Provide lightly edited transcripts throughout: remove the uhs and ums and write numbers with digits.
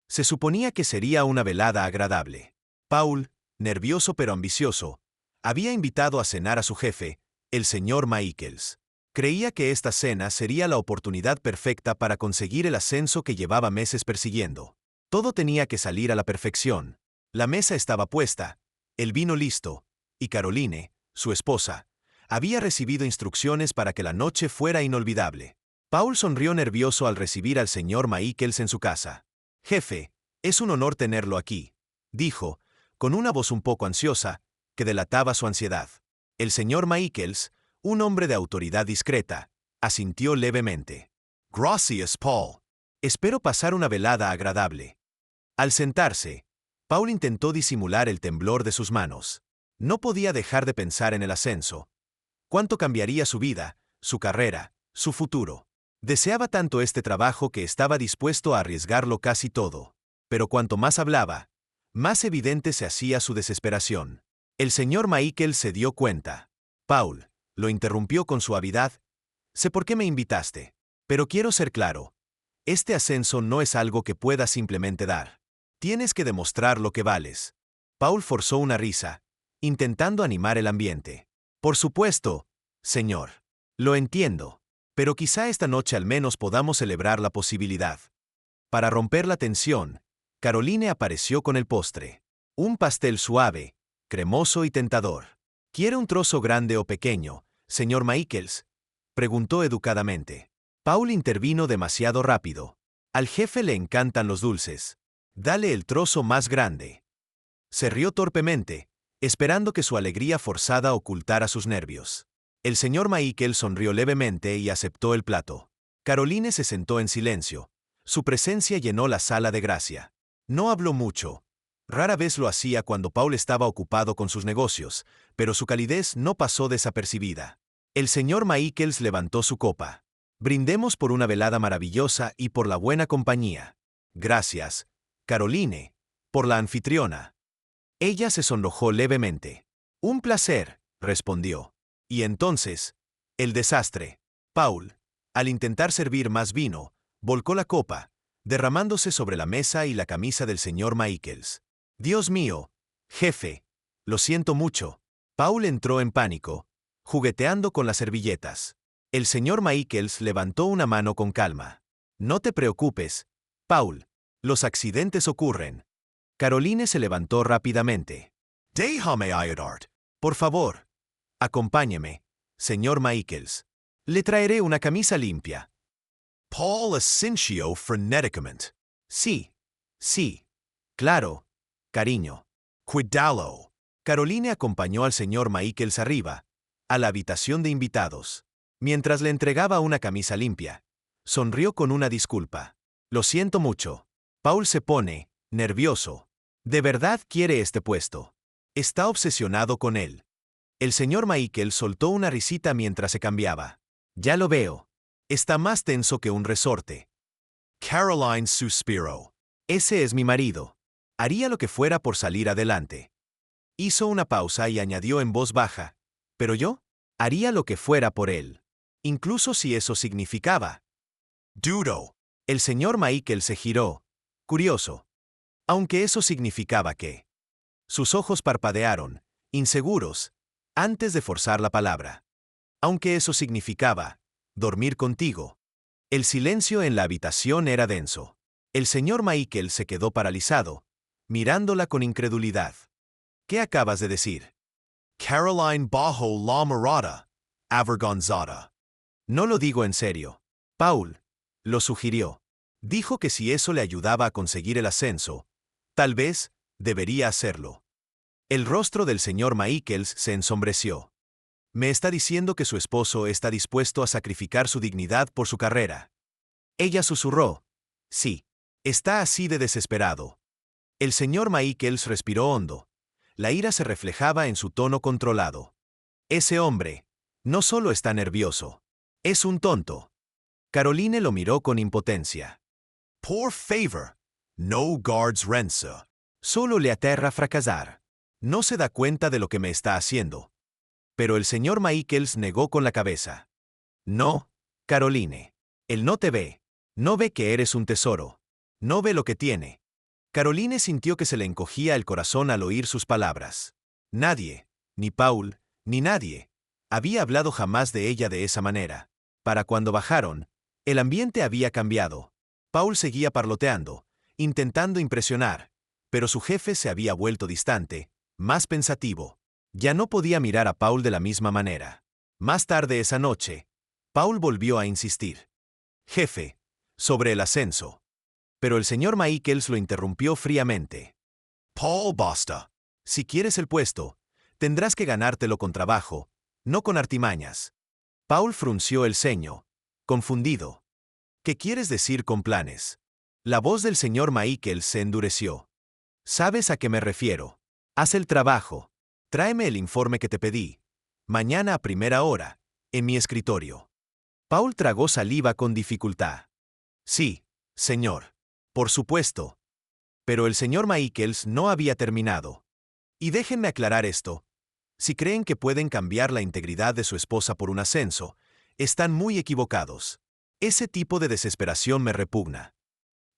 Se suponía que sería una velada agradable. Paul, nervioso pero ambicioso, había invitado a cenar a su jefe, el señor Michaels. Creía que esta cena sería la oportunidad perfecta para conseguir el ascenso que llevaba meses persiguiendo. Todo tenía que salir a la perfección. La mesa estaba puesta, el vino listo, y Caroline, su esposa, había recibido instrucciones para que la noche fuera inolvidable. Paul sonrió nervioso al recibir al señor Michaels en su casa. «Jefe, es un honor tenerlo aquí», dijo, con una voz un poco ansiosa, que delataba su ansiedad. El señor Michaels, un hombre de autoridad discreta, asintió levemente. «Gracias, Paul. Espero pasar una velada agradable». Al sentarse, Paul intentó disimular el temblor de sus manos. No podía dejar de pensar en el ascenso. ¿Cuánto cambiaría su vida, su carrera, su futuro? Deseaba tanto este trabajo que estaba dispuesto a arriesgarlo casi todo. Pero cuanto más hablaba, más evidente se hacía su desesperación. El señor Michael se dio cuenta. «Paul», lo interrumpió con suavidad, «sé por qué me invitaste. Pero quiero ser claro. Este ascenso no es algo que puedas simplemente dar. Tienes que demostrar lo que vales». Paul forzó una risa, intentando animar el ambiente. «Por supuesto, señor. Lo entiendo. Pero quizá esta noche al menos podamos celebrar la posibilidad». Para romper la tensión, Caroline apareció con el postre. Un pastel suave, cremoso y tentador. «¿Quiere un trozo grande o pequeño, señor Michaels?», preguntó educadamente. Paul intervino demasiado rápido. «Al jefe le encantan los dulces. Dale el trozo más grande». Se rió torpemente, esperando que su alegría forzada ocultara sus nervios. El señor Michael sonrió levemente y aceptó el plato. Caroline se sentó en silencio. Su presencia llenó la sala de gracia. No habló mucho. Rara vez lo hacía cuando Paul estaba ocupado con sus negocios, pero su calidez no pasó desapercibida. El señor Michaels levantó su copa. «Brindemos por una velada maravillosa y por la buena compañía. Gracias, Caroline, por la anfitriona». Ella se sonrojó levemente. «Un placer», respondió. Y entonces, el desastre. Paul, al intentar servir más vino, volcó la copa, derramándose sobre la mesa y la camisa del señor Michaels. «Dios mío, jefe, lo siento mucho». Paul entró en pánico, jugueteando con las servilletas. El señor Michaels levantó una mano con calma. «No te preocupes, Paul. Los accidentes ocurren». Caroline se levantó rápidamente. «Déjame ayudarte. Por favor, acompáñeme, señor Michaels. Le traeré una camisa limpia». Paul asintió frenéticamente. «Sí, sí. Claro, cariño. Cuídalo». Caroline acompañó al señor Michaels arriba, a la habitación de invitados. Mientras le entregaba una camisa limpia, sonrió con una disculpa. «Lo siento mucho». Paul se pone nervioso. ¿De verdad quiere este puesto? Está obsesionado con él. El señor Michael soltó una risita mientras se cambiaba. «Ya lo veo. Está más tenso que un resorte». Caroline suspiró. «Ese es mi marido. Haría lo que fuera por salir adelante». Hizo una pausa y añadió en voz baja. «¿Pero yo? Haría lo que fuera por él. Incluso si eso significaba». «Duro». El señor Michael se giró, curioso. Aunque eso significaba que. Sus ojos parpadearon, inseguros, antes de forzar la palabra. «Aunque eso significaba dormir contigo». El silencio en la habitación era denso. El señor Michael se quedó paralizado, mirándola con incredulidad. «¿Qué acabas de decir?» Caroline bajo la mirada, avergonzada. «No lo digo en serio». Paul lo sugirió. Dijo que si eso le ayudaba a conseguir el ascenso, tal vez debería hacerlo. El rostro del señor Michaels se ensombreció. «Me está diciendo que su esposo está dispuesto a sacrificar su dignidad por su carrera». Ella susurró. «Sí. Está así de desesperado». El señor Michaels respiró hondo. La ira se reflejaba en su tono controlado. «Ese hombre no solo está nervioso. Es un tonto». Caroline lo miró con impotencia. «Por favor, no guards rensa. Solo le aterra fracasar. No se da cuenta de lo que me está haciendo». Pero el señor Michaels negó con la cabeza. «No, Caroline. Él no te ve. No ve que eres un tesoro. No ve lo que tiene. Caroline sintió que se le encogía el corazón al oír sus palabras. Nadie, ni Paul, ni nadie, había hablado jamás de ella de esa manera. Para cuando bajaron, el ambiente había cambiado. Paul seguía parloteando, intentando impresionar, pero su jefe se había vuelto distante, más pensativo. Ya no podía mirar a Paul de la misma manera. Más tarde esa noche, Paul volvió a insistir. Jefe, sobre el ascenso. Pero el señor Michaels lo interrumpió fríamente. Paul, basta. Si quieres el puesto, tendrás que ganártelo con trabajo, no con artimañas. Paul frunció el ceño, confundido. ¿Qué quieres decir con planes? La voz del señor Michaels se endureció. ¿Sabes a qué me refiero? Haz el trabajo. Tráeme el informe que te pedí. Mañana a primera hora, en mi escritorio. Paul tragó saliva con dificultad. Sí, señor. Por supuesto. Pero el señor Michaels no había terminado. Y déjenme aclarar esto. Si creen que pueden cambiar la integridad de su esposa por un ascenso, están muy equivocados. Ese tipo de desesperación me repugna.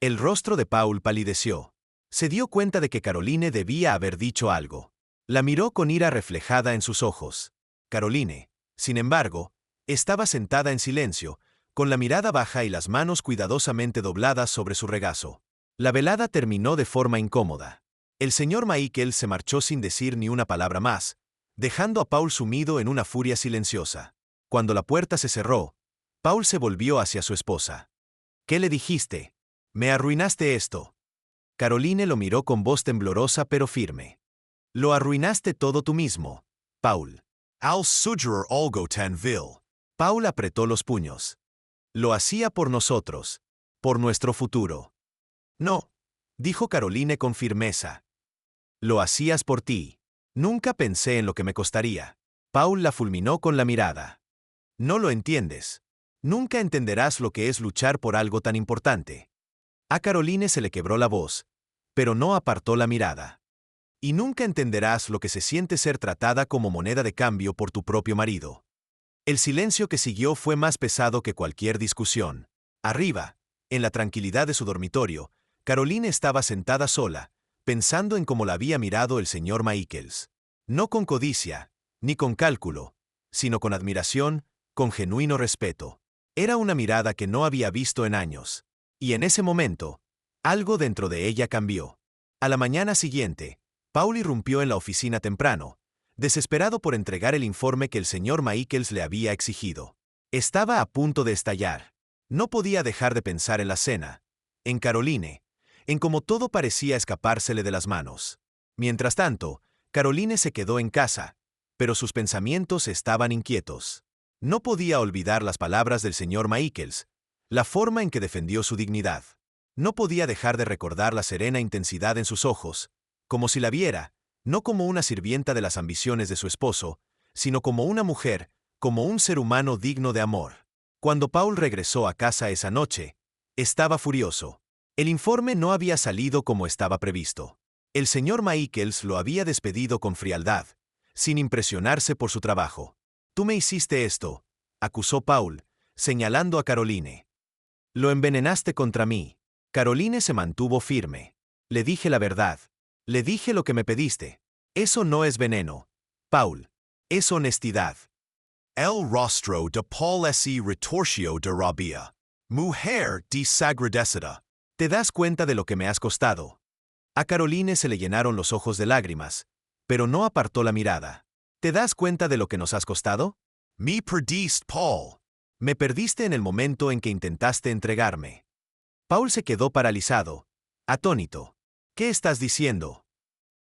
El rostro de Paul palideció. Se dio cuenta de que Caroline debía haber dicho algo. La miró con ira reflejada en sus ojos. Caroline, sin embargo, estaba sentada en silencio, con la mirada baja y las manos cuidadosamente dobladas sobre su regazo. La velada terminó de forma incómoda. El señor Michaels se marchó sin decir ni una palabra más, dejando a Paul sumido en una furia silenciosa. Cuando la puerta se cerró, Paul se volvió hacia su esposa. ¿Qué le dijiste? Me arruinaste esto. Caroline lo miró con voz temblorosa pero firme. Lo arruinaste todo tú mismo, Paul. Al sugerir algo tan vil. Paul apretó los puños. Lo hacía por nosotros, por nuestro futuro. No, dijo Caroline con firmeza. Lo hacías por ti. Nunca pensé en lo que me costaría. Paul la fulminó con la mirada. No lo entiendes. Nunca entenderás lo que es luchar por algo tan importante. A Caroline se le quebró la voz, pero no apartó la mirada. Y nunca entenderás lo que se siente ser tratada como moneda de cambio por tu propio marido. El silencio que siguió fue más pesado que cualquier discusión. Arriba, en la tranquilidad de su dormitorio, Caroline estaba sentada sola, pensando en cómo la había mirado el señor Michaels. No con codicia, ni con cálculo, sino con admiración, con genuino respeto. Era una mirada que no había visto en años. Y en ese momento, algo dentro de ella cambió. A la mañana siguiente, Paul irrumpió en la oficina temprano, desesperado por entregar el informe que el señor Michaels le había exigido. Estaba a punto de estallar. No podía dejar de pensar en la cena, en Caroline, en cómo todo parecía escapársele de las manos. Mientras tanto, Caroline se quedó en casa, pero sus pensamientos estaban inquietos. No podía olvidar las palabras del señor Michaels, la forma en que defendió su dignidad. No podía dejar de recordar la serena intensidad en sus ojos, como si la viera, no como una sirvienta de las ambiciones de su esposo, sino como una mujer, como un ser humano digno de amor. Cuando Paul regresó a casa esa noche, estaba furioso. El informe no había salido como estaba previsto. El señor Michaels lo había despedido con frialdad, sin impresionarse por su trabajo. Tú me hiciste esto, acusó Paul, señalando a Caroline. Lo envenenaste contra mí. Caroline se mantuvo firme. Le dije la verdad. Le dije lo que me pediste. Eso no es veneno, Paul. Es honestidad. El rostro de Paul se retorció de rabia. Mujer desagradecida. ¿Te das cuenta de lo que me has costado? A Caroline se le llenaron los ojos de lágrimas, pero no apartó la mirada. ¿Te das cuenta de lo que nos has costado? Me perdiste, Paul. Me perdiste en el momento en que intentaste entregarme. Paul se quedó paralizado, atónito. ¿Qué estás diciendo?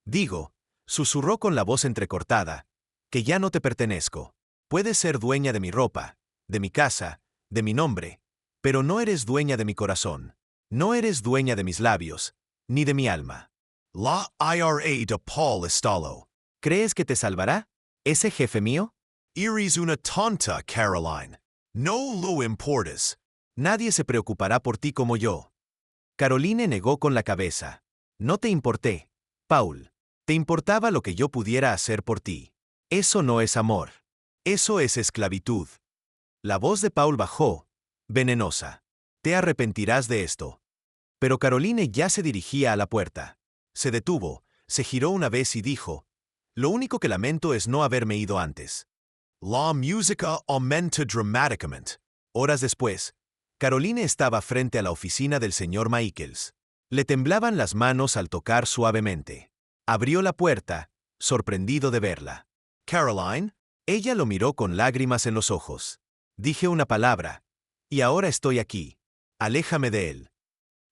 Digo, susurró con la voz entrecortada, que ya no te pertenezco. Puedes ser dueña de mi ropa, de mi casa, de mi nombre, pero no eres dueña de mi corazón. No eres dueña de mis labios, ni de mi alma. La IRA de Paul Estalo. ¿Crees que te salvará? ¿Ese jefe mío? Eres una tonta, Caroline. No lo importes. Nadie se preocupará por ti como yo. Caroline negó con la cabeza. No te importé, Paul. Te importaba lo que yo pudiera hacer por ti. Eso no es amor. Eso es esclavitud. La voz de Paul bajó, venenosa. Te arrepentirás de esto. Pero Caroline ya se dirigía a la puerta. Se detuvo, se giró una vez y dijo, «Lo único que lamento es no haberme ido antes». La música aumenta dramáticamente. Horas después, Caroline estaba frente a la oficina del señor Michaels. Le temblaban las manos al tocar suavemente. Abrió la puerta, sorprendido de verla. «Caroline». Ella lo miró con lágrimas en los ojos. «Dije una palabra. Y ahora estoy aquí. Aléjame de él».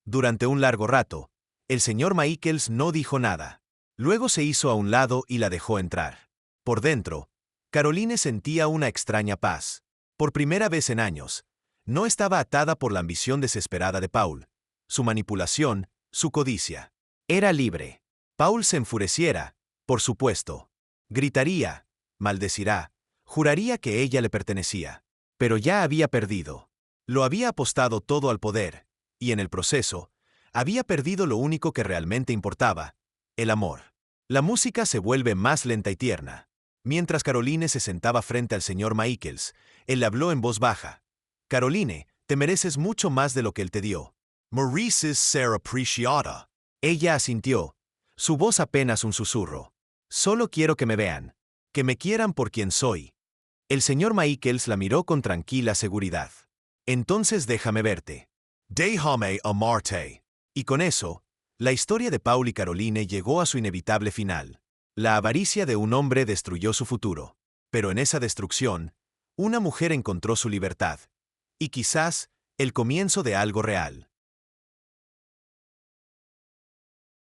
Durante un largo rato, el señor Michaels no dijo nada. Luego se hizo a un lado y la dejó entrar. Por dentro, Caroline sentía una extraña paz. Por primera vez en años, no estaba atada por la ambición desesperada de Paul, su manipulación, su codicia. Era libre. Paul se enfureciera, por supuesto. Gritaría, maldecirá, juraría que ella le pertenecía. Pero ya había perdido. Lo había apostado todo al poder, y en el proceso, había perdido lo único que realmente importaba, el amor. La música se vuelve más lenta y tierna. Mientras Caroline se sentaba frente al señor Michaels, él le habló en voz baja. «Caroline, te mereces mucho más de lo que él te dio. Mereces ser apreciada». Ella asintió, su voz apenas un susurro. «Solo quiero que me vean, que me quieran por quien soy». El señor Michaels la miró con tranquila seguridad. «Entonces déjame verte». «Déjame amarte». Y con eso, la historia de Paul y Caroline llegó a su inevitable final. La avaricia de un hombre destruyó su futuro. Pero en esa destrucción, una mujer encontró su libertad. Y quizás, el comienzo de algo real.